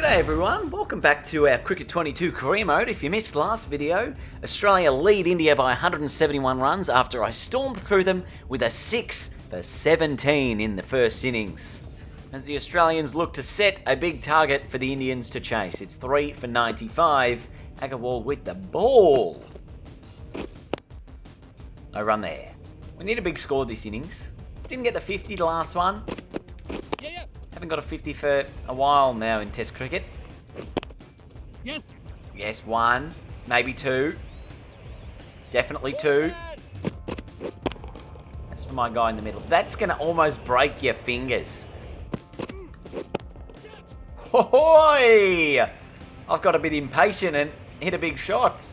G'day everyone, welcome back to our Cricket 22 career mode. If you missed last video, Australia lead India by 171 runs after I stormed through them with a 6 for 17 in the first innings. As the Australians look to set a big target for the Indians to chase. It's 3 for 95, Agarwal with the ball. No run there. We need a big score this innings. Didn't get the 50 the last one. Haven't got a 50 for a while now in Test cricket. Yes. Yes, one, maybe two. Definitely two. That's for my guy in the middle. That's going to almost break your fingers. Hoy! I've got a bit impatient and hit a big shot.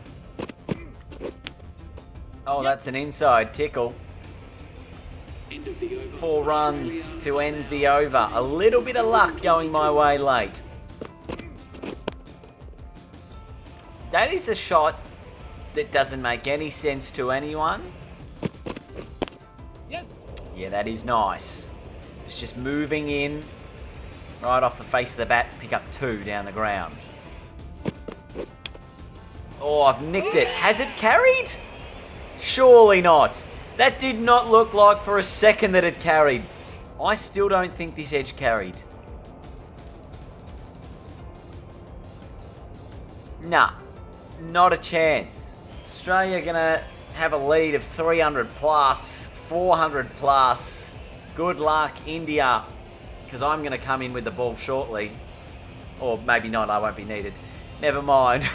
Oh, that's an inside tickle. 4 runs to end the over. A little bit of luck going my way late. That is a shot that doesn't make any sense to anyone. Yes. Yeah, that is nice. It's just moving in right off the face of the bat, pick up 2 down the ground. Oh, I've nicked it. Has it carried? Surely not. That did not look like for a second that it carried. I still don't think this edge carried. Nah, not a chance. Australia gonna have a lead of 300 plus, 400 plus. Good luck, India, because I'm gonna come in with the ball shortly. Or maybe not, I won't be needed. Never mind.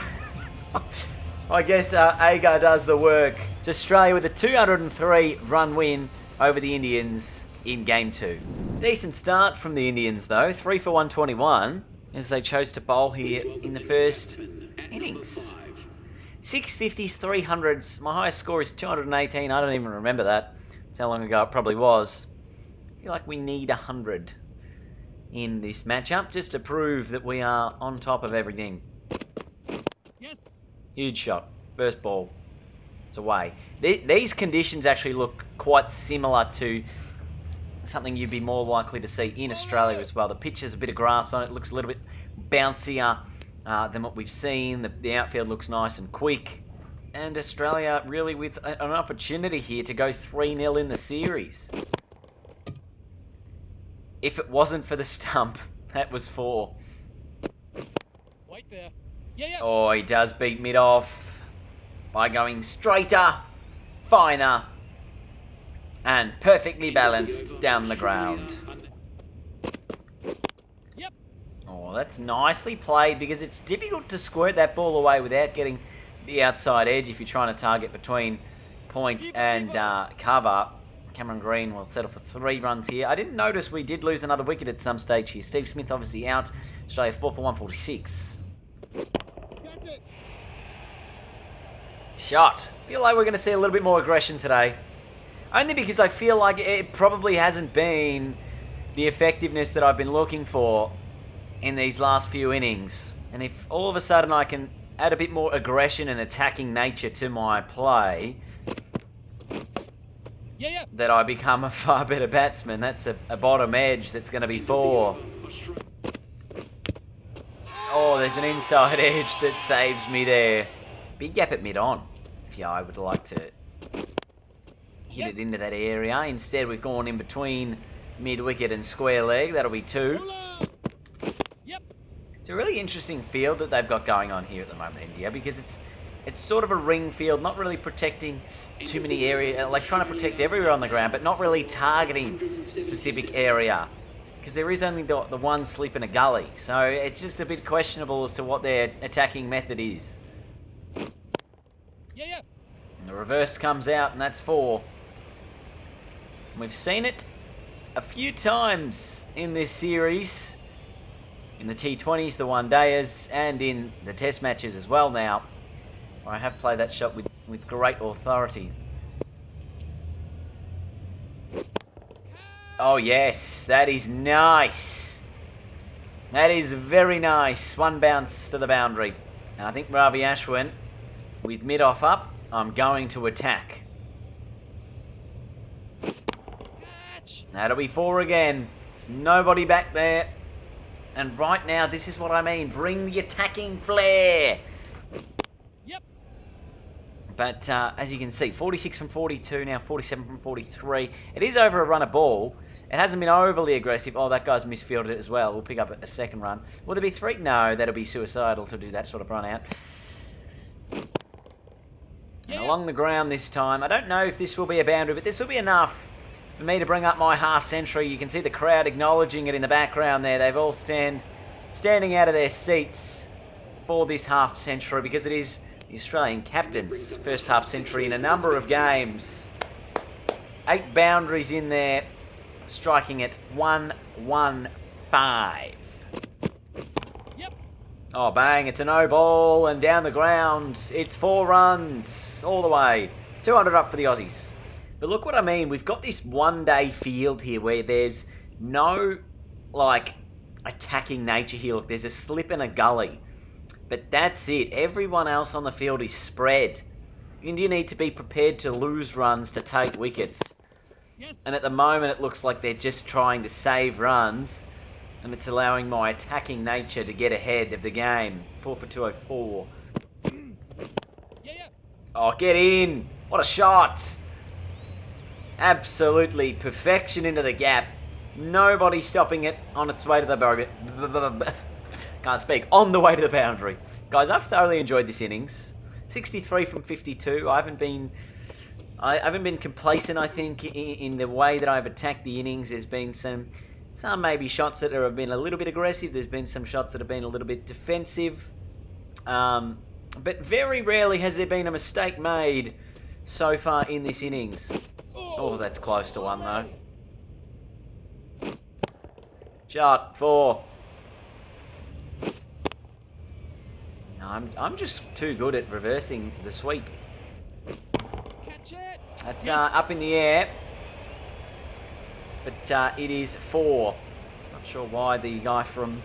I guess Agar does the work. It's Australia with a 203 run win over the Indians in Game 2. Decent start from the Indians though, 3 for 121, as they chose to bowl here in the first innings. 650s, 300s, my highest score is 218, I don't even remember that. That's how long ago it probably was. I feel like we need 100 in this matchup just to prove that we are on top of everything. Yes. Huge shot. First ball. It's away. These conditions actually look quite similar to something you'd be more likely to see in Australia as well. The pitch has a bit of grass on it. Looks a little bit bouncier than what we've seen. The outfield looks nice and quick. And Australia really with an opportunity here to go 3-0 in the series. If it wasn't for the stump, that was 4. Wait there. Yeah. Oh, he does beat mid off by going straighter, finer, and perfectly balanced down the ground. Yep. Oh, that's nicely played because it's difficult to squirt that ball away without getting the outside edge if you're trying to target between point and cover. Cameron Green will settle for 3 runs here. I didn't notice we did lose another wicket at some stage here. Steve Smith obviously out. Australia 4 for 146. Shot. Feel like we're going to see a little bit more aggression today. Only because I feel like it probably hasn't been the effectiveness that I've been looking for in these last few innings. And if all of a sudden I can add a bit more aggression and attacking nature to my play, that I become a far better batsman. That's a bottom edge that's going to be 4. Oh, there's an inside edge that saves me there. Big gap at mid-on. If I would like to hit it into that area. Instead, we've gone in between mid-wicket and square leg. That'll be 2. It's a really interesting field that they've got going on here at the moment, India, because it's sort of a ring field, not really protecting too many areas, like trying to protect everywhere on the ground, but not really targeting a specific area. Because there is only the one slip in a gully. So it's just a bit questionable as to what their attacking method is. And the reverse comes out, and that's 4. And we've seen it a few times in this series. In the T20s, the one-dayers, and in the test matches as well now. I have played that shot with great authority. Oh yes, that is nice. That is very nice. 1 bounce to the boundary. And I think Ravi Ashwin, with mid-off up, I'm going to attack. That'll be 4 again. There's nobody back there. And right now, this is what I mean. Bring the attacking flair. Yep. But as you can see, 46 from 42 now, 47 from 43. It is over a run of ball. It hasn't been overly aggressive. Oh, that guy's misfielded it as well. We'll pick up a second run. Will there be 3? No, that'll be suicidal to do that sort of run out. And along the ground this time. I don't know if this will be a boundary, but this will be enough for me to bring up my half century. You can see the crowd acknowledging it in the background there. They've all standing out of their seats for this half century because it is the Australian captain's first half century in a number of games. 8 boundaries in there, striking at 115. Yep. Oh, bang, it's a no ball, and down the ground, it's 4 runs all the way. 200 up for the Aussies. But look what I mean, we've got this one-day field here where there's no, like, attacking nature here. Look, there's a slip and a gully. But that's it. Everyone else on the field is spread. India need to be prepared to lose runs to take wickets. Yes. And at the moment, it looks like they're just trying to save runs. And it's allowing my attacking nature to get ahead of the game. 4 for 204. Yeah. Oh, get in. What a shot. Absolutely perfection into the gap. Nobody stopping it on its way to the boundary. Can't speak. On the way to the boundary. Guys, I've thoroughly enjoyed this innings. 63 from 52. I haven't been complacent, I think, in the way that I've attacked the innings. There's been some maybe shots that have been a little bit aggressive. There's been some shots that have been a little bit defensive. But very rarely has there been a mistake made so far in this innings. Oh, that's close to one, though. Shot 4. No, I'm just too good at reversing the sweep. Catch it. That's up in the air. But it is 4. Not sure why the guy from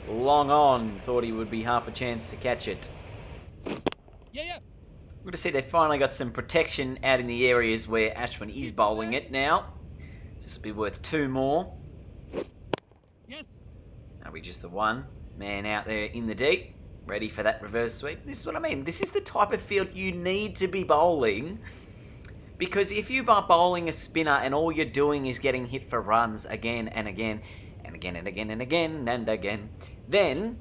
long on thought he would be half a chance to catch it. Yeah. Good to see they finally got some protection out in the areas where Ashwin is bowling it now. This will be worth 2 more. Yes. That'll be just the 1 man out there in the deep, ready for that reverse sweep. This is what I mean. This is the type of field you need to be bowling, because if you are bowling a spinner and all you're doing is getting hit for runs again and again and again and again and again and again, then,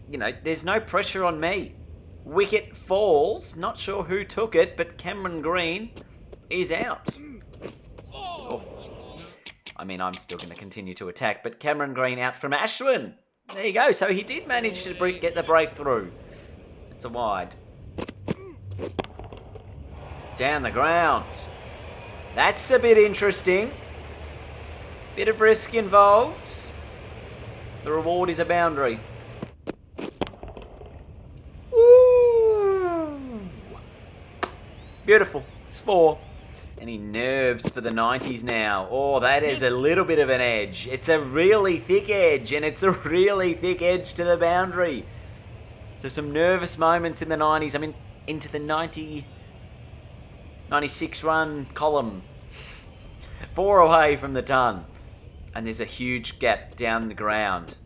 you know, there's no pressure on me. Wicket falls. Not sure who took it, but Cameron Green is out. Oh. I mean, I'm still going to continue to attack, but Cameron Green out from Ashwin. There you go. So he did manage to get the breakthrough. It's a wide. Down the ground. That's a bit interesting. Bit of risk involved. The reward is a boundary. Ooh. Beautiful. It's 4. Any nerves for the 90s now? Oh, that is a little bit of an edge. It's a really thick edge, and it's a really thick edge to the boundary. So some nervous moments in the 90s. I mean, into the 96 run column. 4 away from the ton. And there's a huge gap down the ground.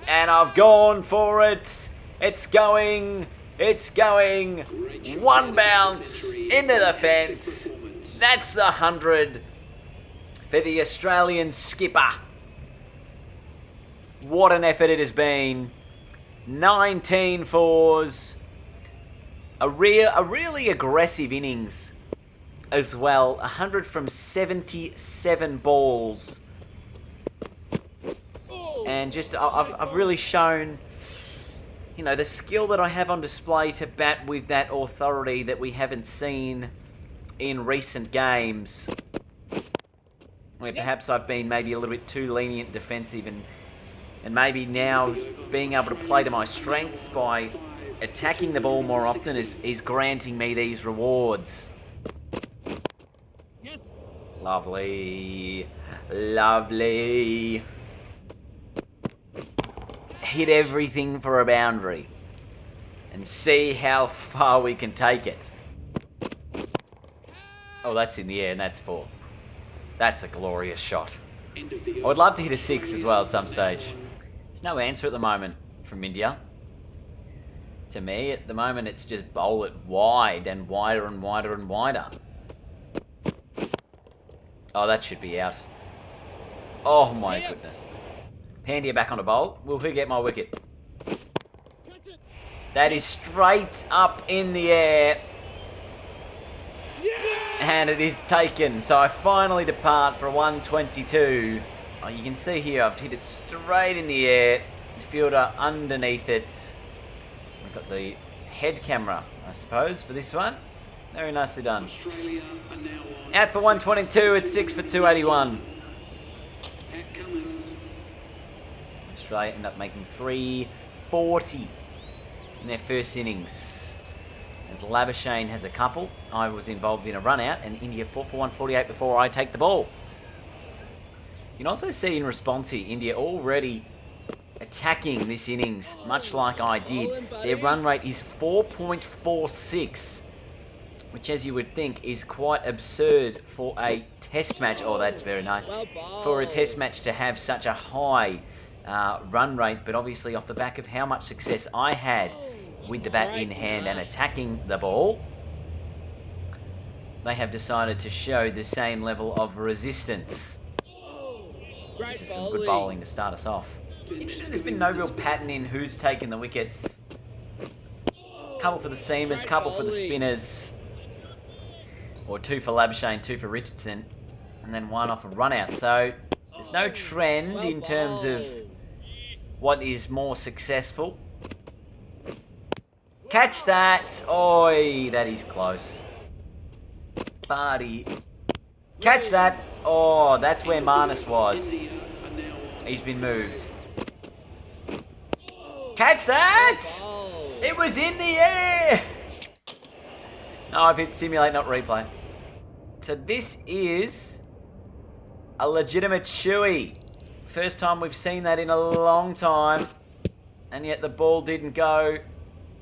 And I've gone for it. It's going. 1 bounce into the fence. That's the 100 for the Australian skipper. What an effort it has been. 19 fours. A really aggressive innings as well. 100 from 77 balls. And just, I've really shown, you know, the skill that I have on display to bat with that authority that we haven't seen in recent games. Where perhaps I've been maybe a little bit too lenient defensive, and maybe now being able to play to my strengths by attacking the ball more often is granting me these rewards. Yes. Lovely. Lovely. Hit everything for a boundary and see how far we can take it. Oh, that's in the air, and that's 4. That's a glorious shot. I would love to hit a 6 as well at some stage. There's no answer at the moment from India. To me, at the moment, it's just bowl it wide and wider and wider and wider. Oh, that should be out. Oh my goodness. Pandya back on a bowl. Will he get my wicket? That is straight up in the air. And it is taken. So I finally depart for 122. Oh, you can see here I've hit it straight in the air. The fielder underneath it. We've got the head camera, I suppose, for this one. Very nicely done. Out for 122, it's 6 for 281. Australia end up making 340 in their first innings. As Labuschagne has a couple. I was involved in a run out, and India 4 for 148 before I take the ball. You can also see in response here, India already attacking this innings, much like I did. Their run rate is 4.46, which, as you would think, is quite absurd for a test match. Oh, that's very nice. For a test match to have such a high run rate, but obviously off the back of how much success I had with the bat in hand and attacking the ball, they have decided to show the same level of resistance. This is some good bowling to start us off. Interesting, there's been no real pattern in who's taken the wickets. Couple for the seamers, couple for the spinners. Or 2 for Labuschagne, 2 for Richardson. And then 1 off a run out. So there's no trend in terms of what is more successful. Catch that! Oi, that is close. Barty. Catch that! Oh, that's where Marnus was. He's been moved. Catch that! It was in the air! No, I've hit simulate, not replay. So this is a legitimate shoey. First time we've seen that in a long time. And yet the ball didn't go.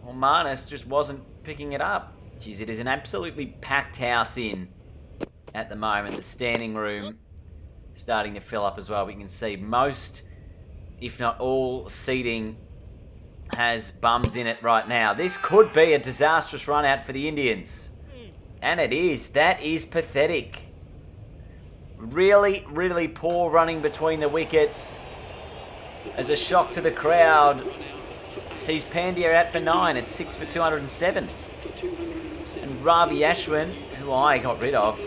Well, Marnus just wasn't picking it up. Jeez, it is an absolutely packed house in at the moment. The standing room starting to fill up as well. We can see most, if not all, seating has bums in it right now. This could be a disastrous run out for the Indians. And it is. That is pathetic. Really, really poor running between the wickets. As a shock to the crowd, sees Pandya out for 9 at 6 for 207. And Ravi Ashwin, who I got rid of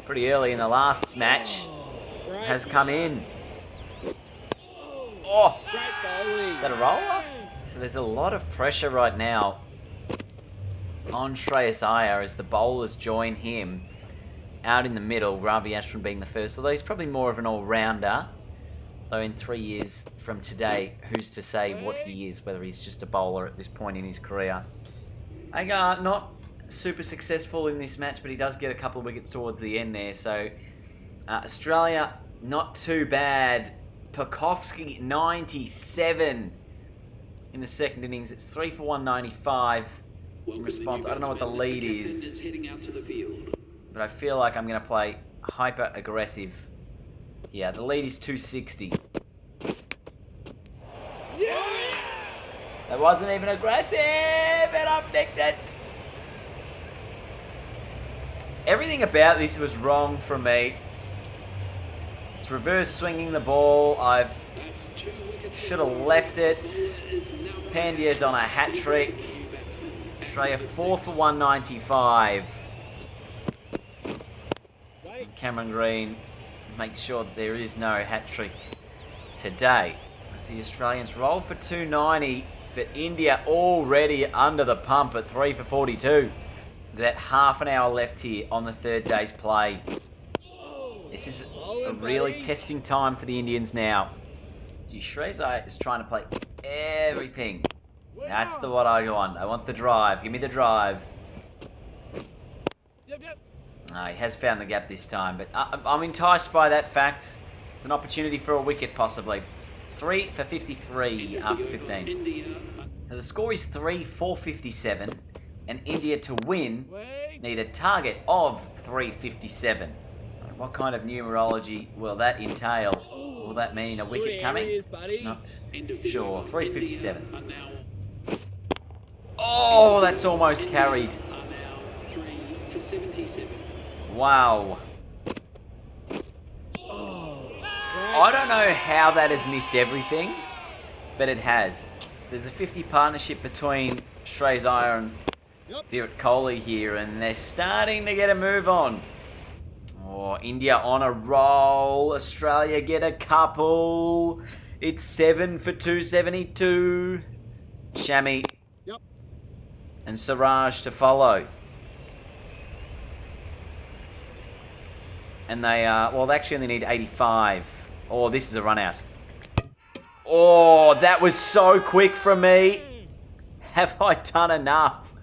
pretty early in the last match, has come in. Oh! Is that a roller? So there's a lot of pressure right now on Shreyas Iyer as the bowlers join him out in the middle, Ravi Ashwin being the first, although he's probably more of an all-rounder. Though in 3 years from today, who's to say what he is, whether he's just a bowler at this point in his career. Agar, not super successful in this match, but he does get a couple of wickets towards the end there. So Australia, not too bad. Pucovski, 97 in the second innings. It's 3 for 195 in response. I don't know what the lead is, but I feel like I'm going to play hyper-aggressive. Yeah, the lead is 260. Yeah! That wasn't even aggressive, and I've nicked it. Everything about this was wrong from me. It's reverse swinging the ball. I've should have left it. Pandya's on a hat trick. Australia 4 for 195. And Cameron Green makes sure that there is no hat trick today. As the Australians roll for 290, but India already under the pump at 3 for 42. That half an hour left here on the third day's play. This is a really testing time for the Indians now. Shreyas is trying to play everything. That's the what I want. I want the drive. Give me the drive. Yep. He has found the gap this time, but I'm enticed by that fact. It's an opportunity for a wicket, possibly. 3 for 53 after 15. So the score is 3-457, and India to win need a target of 357. What kind of numerology will that entail? Will that mean a wicket coming? Not sure. 357. Oh, that's almost carried. Wow. I don't know how that has missed everything, but it has. So there's a 50 partnership between Shreyas Iyer and Virat Kohli here, and they're starting to get a move on. Oh, India on a roll. Australia get a couple. It's 7 for 272. Shami and Siraj to follow. And they well, they actually only need 85. Oh, this is a run out. Oh, that was so quick from me. Have I done enough?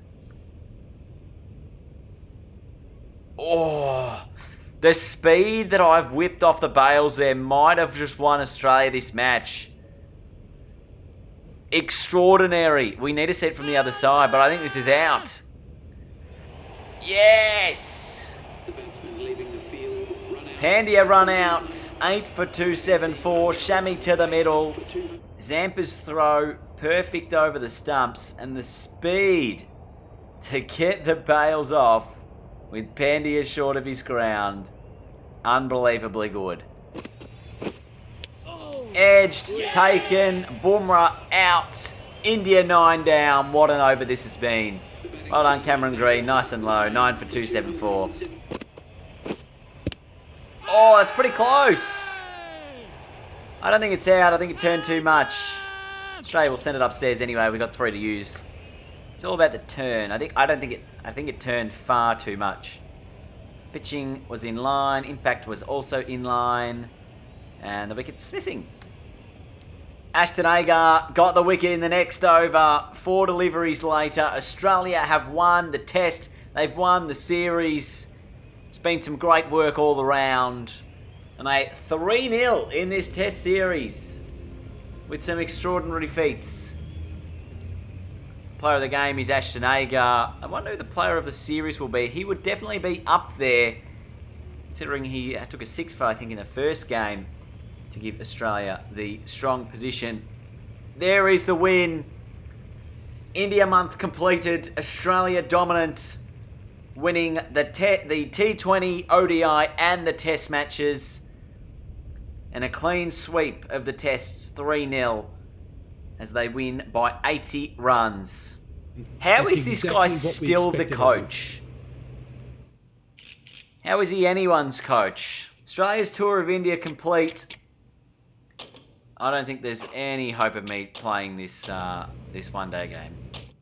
Oh, the speed that I've whipped off the bails there might have just won Australia this match. Extraordinary. We need to see it from the other side, but I think this is out. Yes! Pandya run out. 8 for 274. Shami to the middle. Zampa's throw. Perfect over the stumps. And the speed to get the bails off with Pandya short of his ground. Unbelievably good. Edged, taken, Bumrah out, India 9 down. What an over this has been. Well done, Cameron Green, nice and low, 9 for 274. Oh, that's pretty close. I don't think it's out, I think it turned too much. Australia will send it upstairs anyway, we've got 3 to use. It's all about the turn. I think it turned far too much. Pitching was in line, impact was also in line, and the wicket's missing. Ashton Agar got the wicket in the next over. 4 deliveries later, Australia have won the test. They've won the series. It's been some great work all around. And they 3-0 in this test series with some extraordinary feats. Player of the game is Ashton Agar. I wonder who the player of the series will be. He would definitely be up there, considering he took a 6 for, I think, in the first game to give Australia the strong position. There is the win. India month completed. Australia dominant, winning the T20, ODI and the test matches. And a clean sweep of the tests, 3-0, as they win by 80 runs. How is this guy still the coach? How is he anyone's coach? Australia's tour of India complete. I don't think there's any hope of me playing this this one-day game.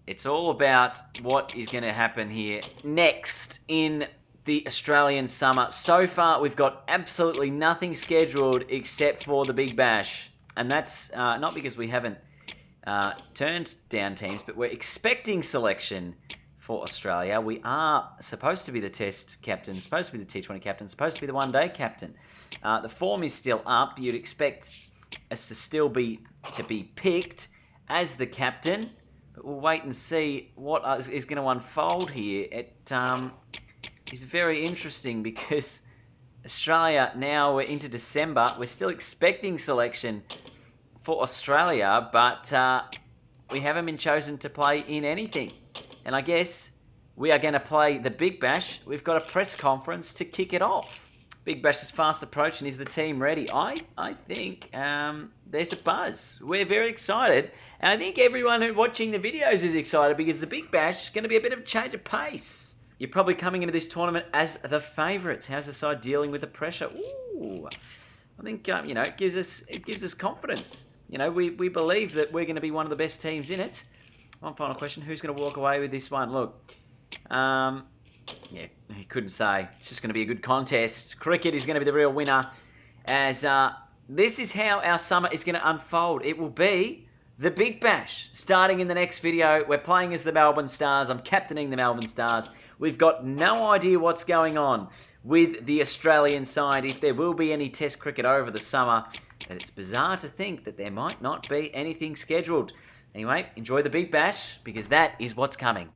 It's all about what is going to happen here next in the Australian summer. So far, we've got absolutely nothing scheduled except for the Big Bash. And that's not because we haven't turned down teams, but we're expecting selection for Australia. We are supposed to be the Test captain, supposed to be the T20 captain, supposed to be the one-day captain. The form is still up. You'd expect us to still be picked as the captain, but we'll wait and see what is going to unfold here. It is very interesting because Australia, now we're into December, we're still expecting selection for Australia, but we haven't been chosen to play in anything. And I guess we are going to play the Big Bash. We've got a press conference to kick it off. Big Bash is fast approaching. Is the team ready? I think there's a buzz. We're very excited. And I think everyone who's watching the videos is excited because the Big Bash is going to be a bit of a change of pace. You're probably coming into this tournament as the favourites. How's the side dealing with the pressure? Ooh, I think it gives us confidence. We believe that we're going to be one of the best teams in it. One final question: who's going to walk away with this one? Look, yeah, he couldn't say. It's just going to be a good contest. Cricket is going to be the real winner, as this is how our summer is going to unfold. It will be the Big Bash starting in the next video. We're playing as the Melbourne Stars. I'm captaining the Melbourne Stars. We've got no idea what's going on with the Australian side, if there will be any test cricket over the summer. But it's bizarre to think that there might not be anything scheduled. Anyway, enjoy the Big Bash, because that is what's coming.